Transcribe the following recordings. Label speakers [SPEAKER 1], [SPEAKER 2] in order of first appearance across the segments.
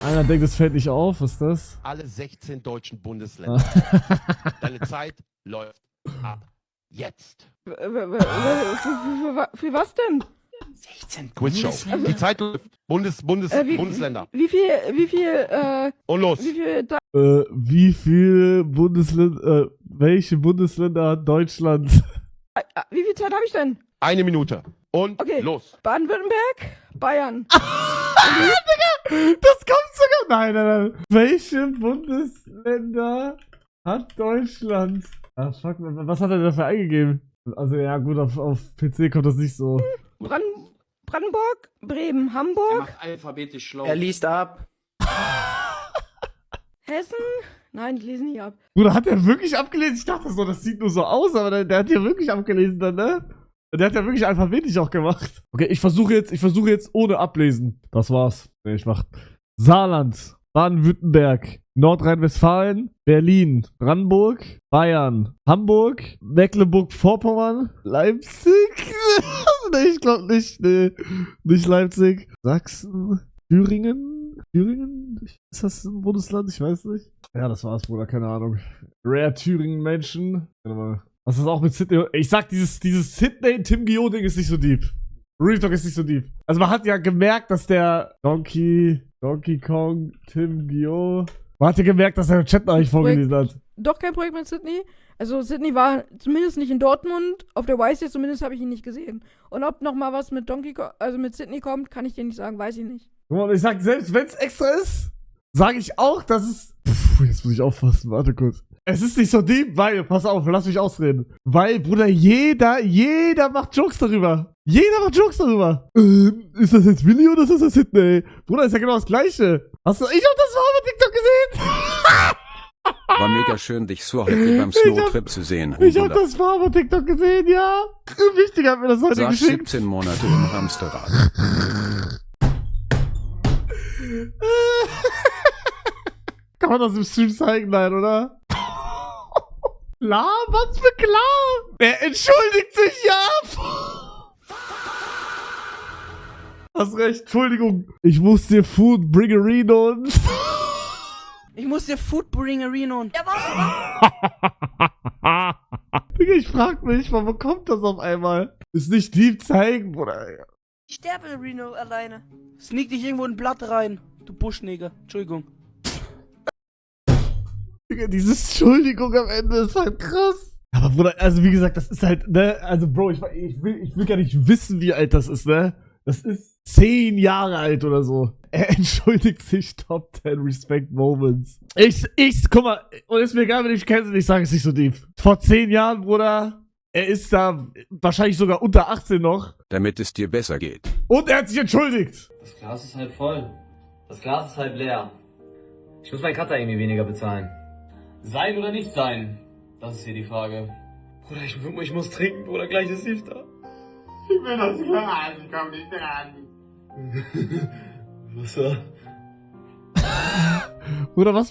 [SPEAKER 1] Einer denkt, es fällt nicht auf. Was ist das?
[SPEAKER 2] Alle 16 deutschen Bundesländer. Deine Zeit läuft ab. Jetzt.
[SPEAKER 3] Für was denn?
[SPEAKER 4] 16
[SPEAKER 2] Quizshow. Die Zeit läuft. Bundesländer.
[SPEAKER 3] Wie viel,
[SPEAKER 2] Und los.
[SPEAKER 3] wie viel,
[SPEAKER 1] Welche Bundesländer hat Deutschland?
[SPEAKER 3] wie viel Zeit habe ich denn?
[SPEAKER 2] 1 Minute. Und
[SPEAKER 3] Okay.
[SPEAKER 2] los.
[SPEAKER 3] Baden-Württemberg, Bayern.
[SPEAKER 1] Das kommt sogar. Nein. Welche Bundesländer hat Deutschland? Ah, fuck, was hat er dafür eingegeben? Also, ja, gut, auf PC kommt das nicht so.
[SPEAKER 3] Brandenburg, Bremen,
[SPEAKER 4] Er
[SPEAKER 3] Hamburg,
[SPEAKER 4] macht alphabetisch schlau.
[SPEAKER 5] Er liest ab.
[SPEAKER 3] Hessen. Nein, ich lese nicht ab.
[SPEAKER 1] Bruder, hat er wirklich abgelesen? Ich dachte so, das sieht nur so aus, aber der hat hier wirklich abgelesen dann, ne? Der hat ja wirklich alphabetisch auch gemacht. Okay, ich versuche jetzt ohne ablesen. Das war's. Nee, ich mach Saarland, Baden-Württemberg, Nordrhein-Westfalen, Berlin, Brandenburg, Bayern, Hamburg, Mecklenburg-Vorpommern, Leipzig. Nee, ich glaube nicht. Nee, nicht Leipzig. Sachsen, Thüringen? Ist das ein Bundesland? Ich weiß nicht. Ja, das war's, Bruder, keine Ahnung. Rare Thüringen-Menschen. Warte mal. Was ist auch mit Sydney? Ich sag, dieses Sydney-Tim Gio-Ding ist nicht so deep. Real Talk ist nicht so deep. Also man hat ja gemerkt, dass der Donkey Kong, Tim Gio. Man hat ja gemerkt, dass er den Chat eigentlich vorgelesen hat.
[SPEAKER 3] Doch kein Projekt mit Sydney. Also Sydney war zumindest nicht in Dortmund. Auf der YC zumindest habe ich ihn nicht gesehen. Und ob noch mal was mit mit Sydney kommt, kann ich dir nicht sagen. Weiß ich nicht.
[SPEAKER 1] Guck mal, ich sag, selbst wenn es extra ist, sage ich auch, dass es... Jetzt muss ich aufpassen, warte kurz. Es ist nicht so deep, weil, pass auf, lass mich ausreden. Weil, Bruder, jeder macht Jokes darüber. Ist das jetzt Willi oder ist das Sydney? Bruder, ist ja genau das Gleiche. Ich hab das mal auf TikTok gesehen.
[SPEAKER 6] War mega schön, dich so heute beim Snowtrip zu sehen.
[SPEAKER 1] Ich hab das mal auf TikTok gesehen, ja. Wichtiger hat mir das heute
[SPEAKER 6] Saß
[SPEAKER 1] geschickt.
[SPEAKER 6] 17 Monate im Hamsterrad.
[SPEAKER 1] Kann man das im Stream zeigen? Nein, oder? Klar? Was für klar? Er entschuldigt sich, ja! Hast recht, Entschuldigung. Ich muss dir Food Bringerino und...
[SPEAKER 5] Ich muss dir Food bringen, Reno. Ja,
[SPEAKER 1] Digga, ich frag mich, warum kommt das auf einmal? Ist nicht deep zeigen, Bruder.
[SPEAKER 5] Ich sterbe, Reno, alleine. Sneak dich irgendwo in ein Blatt rein, du Buschneger. Entschuldigung.
[SPEAKER 1] Digga, diese Entschuldigung am Ende ist halt krass. Aber Bruder, also wie gesagt, das ist halt, ne, also Bro, ich will gar nicht wissen, wie alt das ist, ne? Das ist 10 Jahre alt oder so. Er entschuldigt sich Top 10 Respect Moments. Guck mal, und ist mir egal, wenn ich kenne, ich sage es nicht so deep. Vor 10 Jahren, Bruder, er ist da wahrscheinlich sogar unter 18 noch.
[SPEAKER 6] Damit es dir besser geht.
[SPEAKER 1] Und er hat sich entschuldigt.
[SPEAKER 7] Das Glas ist halb voll. Das Glas ist halb leer. Ich muss meinen Cutter irgendwie weniger bezahlen. Sein oder nicht sein? Das ist hier die Frage. Bruder, ich muss trinken, Bruder, gleich ist Hilfe da. Ich will das nicht ran, ich komm nicht ran. Was war?
[SPEAKER 1] Bruder, was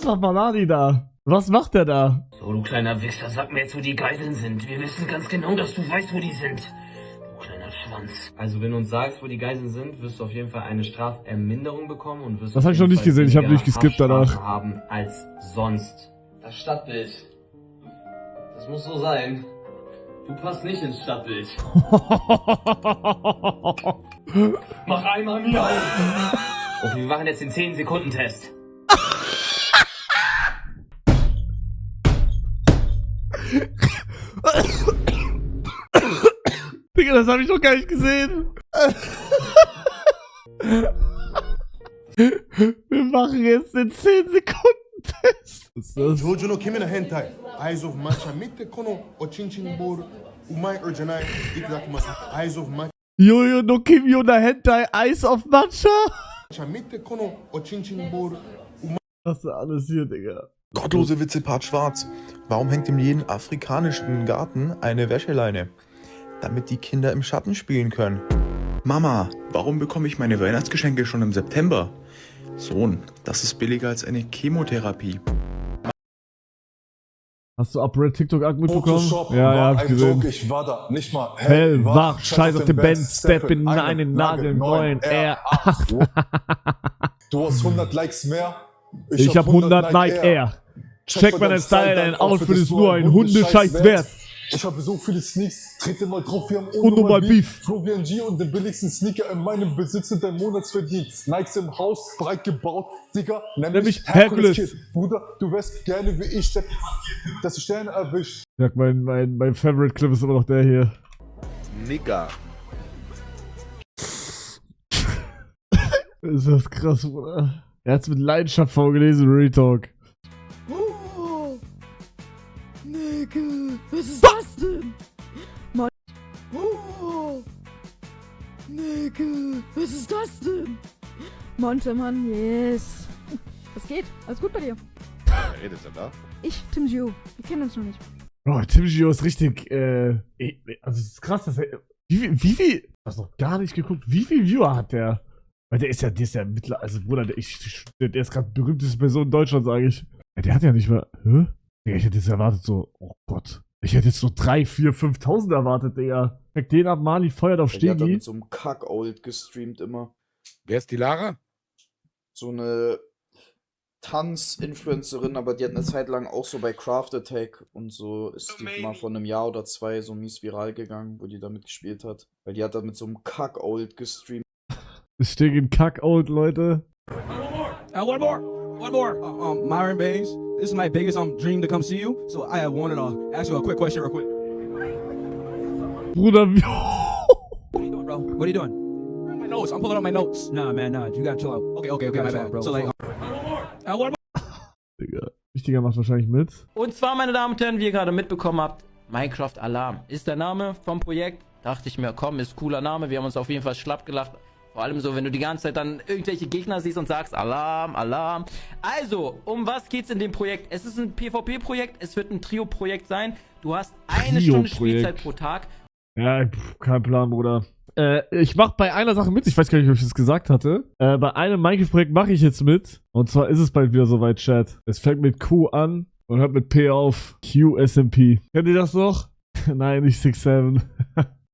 [SPEAKER 1] macht Banani da? Was macht der da?
[SPEAKER 7] So, du kleiner Wichser, sag mir jetzt, wo die Geiseln sind. Wir wissen ganz genau, dass du weißt, wo die sind. Du kleiner Schwanz. Also, wenn du uns sagst, wo die Geiseln sind, wirst du auf jeden Fall eine Straferminderung bekommen und wirst
[SPEAKER 1] Das hab ich noch nicht gesehen, ich hab durchgeskippt danach.
[SPEAKER 7] Haben als sonst. Das Stadtbild. Das muss so sein. Du passt nicht ins Stadtbild. Mach einmal mir auf. Okay, wir machen jetzt den 10-Sekunden-Test.
[SPEAKER 1] Digga, das hab ich noch gar nicht gesehen. Wir machen jetzt den 10-Sekunden-Test. Was ist das?
[SPEAKER 8] 上の君の変態 Eyes of Matcha 見てこのおちんちんボールうまいじゃないいただきます Eyes of Matcha
[SPEAKER 1] Jojo no Kimyo na Hentai Ice of Matcha.
[SPEAKER 8] 見てこのおちんちんボール
[SPEAKER 1] Was ist alles hier, Digga?
[SPEAKER 9] Gottlose Witze Part Schwarz. Warum hängt in jedem afrikanischen Garten eine Wäscheleine? Damit die Kinder im Schatten spielen können. Mama, warum bekomme ich meine Weihnachtsgeschenke schon im September? Sohn, das ist billiger als eine Chemotherapie.
[SPEAKER 1] Hast du Upred TikTok mitbekommen?
[SPEAKER 10] Photoshop
[SPEAKER 1] Ja,
[SPEAKER 10] war
[SPEAKER 1] hab ich
[SPEAKER 10] ein
[SPEAKER 1] gesehen.
[SPEAKER 10] Joke, ich war da, nicht mal
[SPEAKER 1] Hellwach, scheiß auf den Benz, step in einen nagelneuen R8.
[SPEAKER 10] Du hast 100 Likes mehr.
[SPEAKER 1] Ich hab 100 Nike Air. Check mal dein Style, dein Outfit ist nur ein Hundescheiß wert.
[SPEAKER 10] Ich habe so viele Sneaks, trete mal drauf, wir haben
[SPEAKER 1] Unnormal Beef.
[SPEAKER 10] Florian G und den billigsten Sneaker in meinem Besitz sind dein Monatsverdienst. Nikes im Haus, breit gebaut, Digga, nämlich Hercules Kid. Bruder, du wärst gerne wie ich, dass ich Sterne erwischt.
[SPEAKER 1] Ja, mein Favorite Clip ist immer noch der hier.
[SPEAKER 2] Nigga.
[SPEAKER 1] Ist das krass, Bruder. Er hat's mit Leidenschaft vorgelesen, Real Talk.
[SPEAKER 3] Oh, Nigga, was ist das denn? Mann. Oh, Nigga, was ist das denn? Monte, Mann, yes. Was geht? Alles gut bei dir?
[SPEAKER 2] Wer redet denn da?
[SPEAKER 3] Ich, Tim Gio. Wir kennen uns noch nicht.
[SPEAKER 1] Bro, Tim Gio ist richtig, also es ist krass, dass er, wie viel, hast noch gar nicht geguckt, wie viel Viewer hat der? Weil der ist ja mittlerweile, also Bruder, der ist gerade die berühmteste Person in Deutschland, sage ich. Ja, der hat ja nicht mehr, hä? Digga, ich hätte jetzt erwartet so, oh Gott. Ich hätte jetzt so 3.000, 4.000, 5.000 erwartet, Digga. Check den ab, Mali feuert auf Stegi.
[SPEAKER 11] Der hat da mit so einem Kack-Old gestreamt immer.
[SPEAKER 2] Wer ist die Lara?
[SPEAKER 11] So eine Tanz-Influencerin, aber die hat eine Zeit lang auch so bei Craft Attack und so ist die mal vor einem Jahr oder 2 so mies viral gegangen, wo die damit gespielt hat. Weil die hat da mit so einem Kack-Old gestreamt.
[SPEAKER 1] Es steht in Kack-Old, Leute.
[SPEAKER 12] One more. Myron Baines, this is my biggest dream to come see you, so I wanted to ask you a quick question real quick.
[SPEAKER 1] Bruder, wie...
[SPEAKER 12] What are you doing, bro? What are you doing? My notes. I'm pulling up my notes. Nah, man, nah. You gotta chill out. Okay, my bad, bro. So like, one more.
[SPEAKER 1] Digga, Wichtiger macht wahrscheinlich mit.
[SPEAKER 4] Und zwar, meine Damen und Herren, wie ihr gerade mitbekommen habt, Minecraft Alarm ist der Name vom Projekt. Dachte ich mir, komm, ist cooler Name. Wir haben uns auf jeden Fall schlapp gelacht. Vor allem so, wenn du die ganze Zeit dann irgendwelche Gegner siehst und sagst, Alarm, Alarm. Also, um was geht's in dem Projekt? Es ist ein PvP-Projekt, es wird ein Trio-Projekt sein. Du hast eine Stunde Spielzeit pro Tag.
[SPEAKER 1] Ja, kein Plan, Bruder. Ich mach bei einer Sache mit, ich weiß gar nicht, ob ich das gesagt hatte. Bei einem Minecraft-Projekt mache ich jetzt mit. Und zwar ist es bald wieder soweit, Chat. Es fängt mit Q an und hört mit P auf. QSMP. Kennt ihr das noch? Nein, nicht 6-7.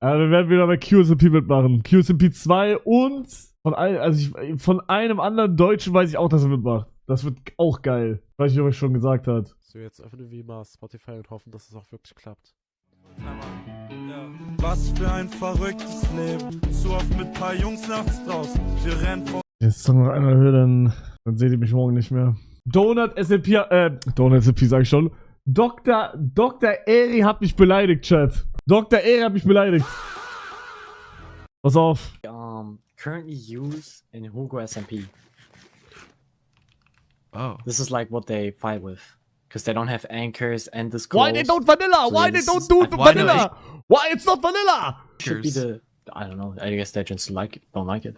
[SPEAKER 1] Aber wir werden wieder bei QSMP mitmachen. QSMP 2 und von einem anderen Deutschen weiß ich auch, dass er mitmacht. Das wird auch geil. Weiß ich, ob ich schon gesagt hat.
[SPEAKER 13] So, jetzt öffnen wir mal Spotify und hoffen, dass es auch wirklich klappt.
[SPEAKER 14] Was für ein verrücktes Leben. Zu oft mit paar Jungs nachts draußen. Wir rennen vor.
[SPEAKER 1] Jetzt noch einer hören, dann seht ihr mich morgen nicht mehr. Donut SMP sag ich schon. Dr. Eri hat mich beleidigt, Chat. Dr. Eri hat mich beleidigt. Pass auf.
[SPEAKER 15] Currently used in Hugo SMP.
[SPEAKER 16] Oh.
[SPEAKER 15] This is like what they fight with. Because they don't have anchors and the scrolls.
[SPEAKER 1] Why they don't vanilla?
[SPEAKER 15] So
[SPEAKER 1] Why they don't do vanilla? Why it's not vanilla?
[SPEAKER 15] Should be the, I don't know, I guess they just don't like it.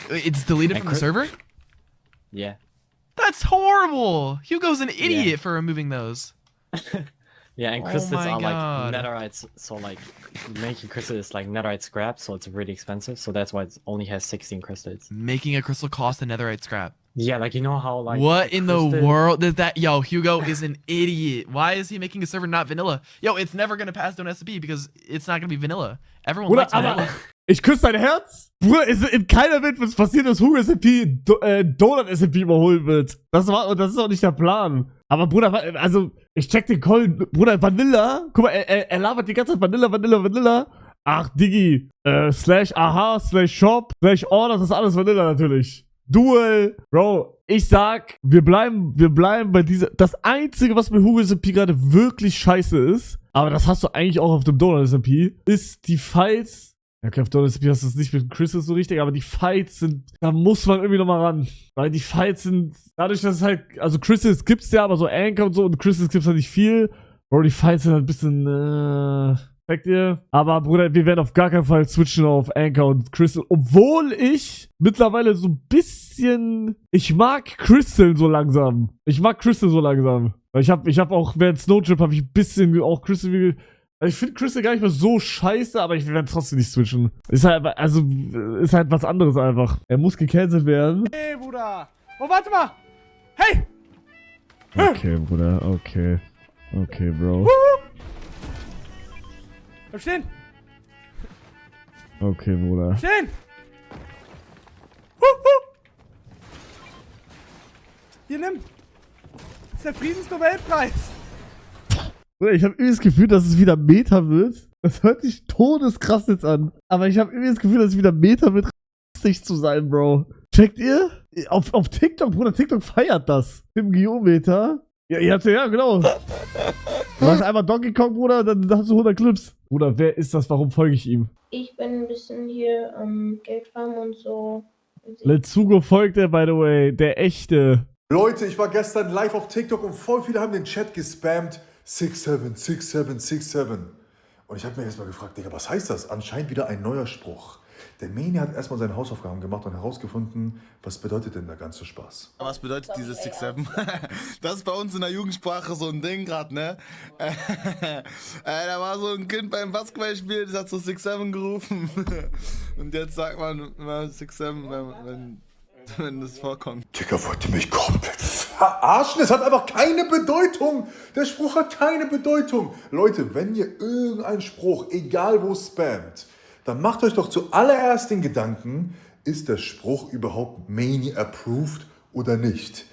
[SPEAKER 16] It's deleted from the server?
[SPEAKER 15] Yeah.
[SPEAKER 16] That's horrible! Hugo's an idiot for removing those.
[SPEAKER 15] Yeah, and crystals are like netherite, so like making crystal is like netherite scrap, so it's really expensive, so that's why it only has 16 crystals.
[SPEAKER 16] Making a crystal costs a netherite scrap.
[SPEAKER 15] Yeah, like you know how like
[SPEAKER 16] what in the world did that? Yo, Hugo is an idiot. Why is he making a server not vanilla? Yo, it's never gonna pass Donut SMP because it's not gonna be vanilla. Everyone likes vanilla.
[SPEAKER 1] Ich küsse dein Herz. Bruder, in keiner Welt wird es passieren, dass Hugo SMP Donut SMP überholen wird. Das ist auch nicht der Plan. Aber Bruder, also ich check den Call. Bruder, Vanilla. Guck mal, er labert die ganze Zeit Vanilla. Ach, Diggi. /aha/shop /order, das ist alles Vanilla natürlich. Duel. Bro, ich sag, wir bleiben bei dieser. Das Einzige, was mit Hugo SMP gerade wirklich scheiße ist, aber das hast du eigentlich auch auf dem Donut SMP, ist die Fights. Ja, okay, auf Donut SMP hast du es nicht mit Crystals so richtig, aber die Fights sind, da muss man irgendwie nochmal ran. Weil die Fights sind, dadurch, dass es halt, also Crystals gibt's ja, aber so Anchor und so, und Crystals gibt's halt nicht viel. Bro, die Fights sind halt ein bisschen, checkt ihr? Aber Bruder, wir werden auf gar keinen Fall switchen auf Anchor und Crystal, obwohl ich mittlerweile so ein bisschen, ich mag Crystal so langsam. Weil ich hab auch, während Snowtrip habe ich ein bisschen auch Crystal, ich finde Crystal gar nicht mehr so scheiße, aber ich werde trotzdem nicht switchen. Ist halt was anderes einfach. Er muss gecancelt werden.
[SPEAKER 5] Hey, Bruder. Oh, warte mal. Hey.
[SPEAKER 1] Okay, Bruder, okay. Okay, Bro.
[SPEAKER 5] Bleib stehen!
[SPEAKER 1] Okay, Bruder.
[SPEAKER 5] Stehen! Hier, nimm! Das ist der Friedensnobelpreis!
[SPEAKER 1] Bruder, ich habe irgendwie das Gefühl, dass es wieder Meta wird. Das hört sich todeskrass jetzt an. Aber ich habe irgendwie das Gefühl, dass es wieder Meta wird, rassistisch zu sein, Bro. Checkt ihr? Auf TikTok, Bruder, TikTok feiert das. Im Geometer. Ja, ihr habt ja, genau. Du machst einmal Donkey Kong, Bruder, dann hast du 100 Clips. Bruder, wer ist das? Warum folge ich ihm?
[SPEAKER 17] Ich bin ein bisschen hier Geld farmen und so.
[SPEAKER 1] Letzugo folgt er, by the way. Der echte.
[SPEAKER 10] Leute, ich war gestern live auf TikTok und voll viele haben den Chat gespammt. 67, 67, 67. Und ich habe mir erstmal gefragt, Digga, was heißt das? Anscheinend wieder ein neuer Spruch. Der Meni hat erstmal seine Hausaufgaben gemacht und herausgefunden, was bedeutet denn der ganze Spaß?
[SPEAKER 18] Was bedeutet dieses 67? Das ist bei uns in der Jugendsprache so ein Ding gerade, ne? Da war so ein Kind beim Basketballspiel, das hat so 67 gerufen. Und jetzt sagt man immer 67, wenn das vorkommt.
[SPEAKER 10] Digga, wollt ihr mich komplett verarschen? Es hat einfach keine Bedeutung. Der Spruch hat keine Bedeutung. Leute, wenn ihr irgendeinen Spruch, egal wo, spammt, dann macht euch doch zuallererst den Gedanken, ist der Spruch überhaupt Mani approved oder nicht?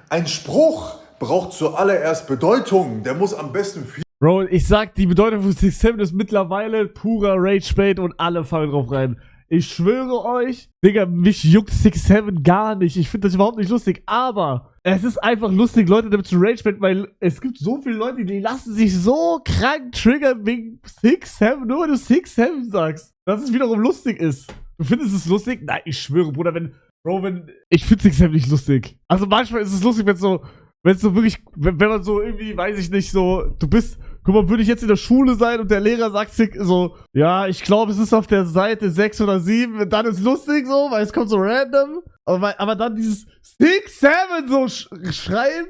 [SPEAKER 10] Ein Spruch braucht zuallererst Bedeutung. Der muss am besten viel...
[SPEAKER 1] Bro, ich sag, die Bedeutung von 67 ist mittlerweile purer Rage-Bait und alle fallen drauf rein. Ich schwöre euch, Digga, mich juckt 67 gar nicht. Ich finde das überhaupt nicht lustig, aber es ist einfach lustig, Leute damit zu ragebaiten, weil es gibt so viele Leute, die lassen sich so krank triggern wegen 67, nur weil du 67 sagst. Dass es wiederum lustig ist. Du findest es lustig? Nein, ich schwöre, Bruder, ich finde 67 nicht lustig. Also manchmal ist es lustig, wenn so wirklich, wenn man so irgendwie, weiß ich nicht, so, guck mal, würde ich jetzt in der Schule sein und der Lehrer sagt so, ja, ich glaube, es ist auf der Seite 6 oder 7, dann ist lustig so, weil es kommt so random, aber dann dieses 67 so schreien,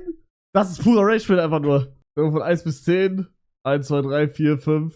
[SPEAKER 1] das ist purer Rage-Bait einfach nur. Von 1 bis 10, 1, 2, 3, 4, 5,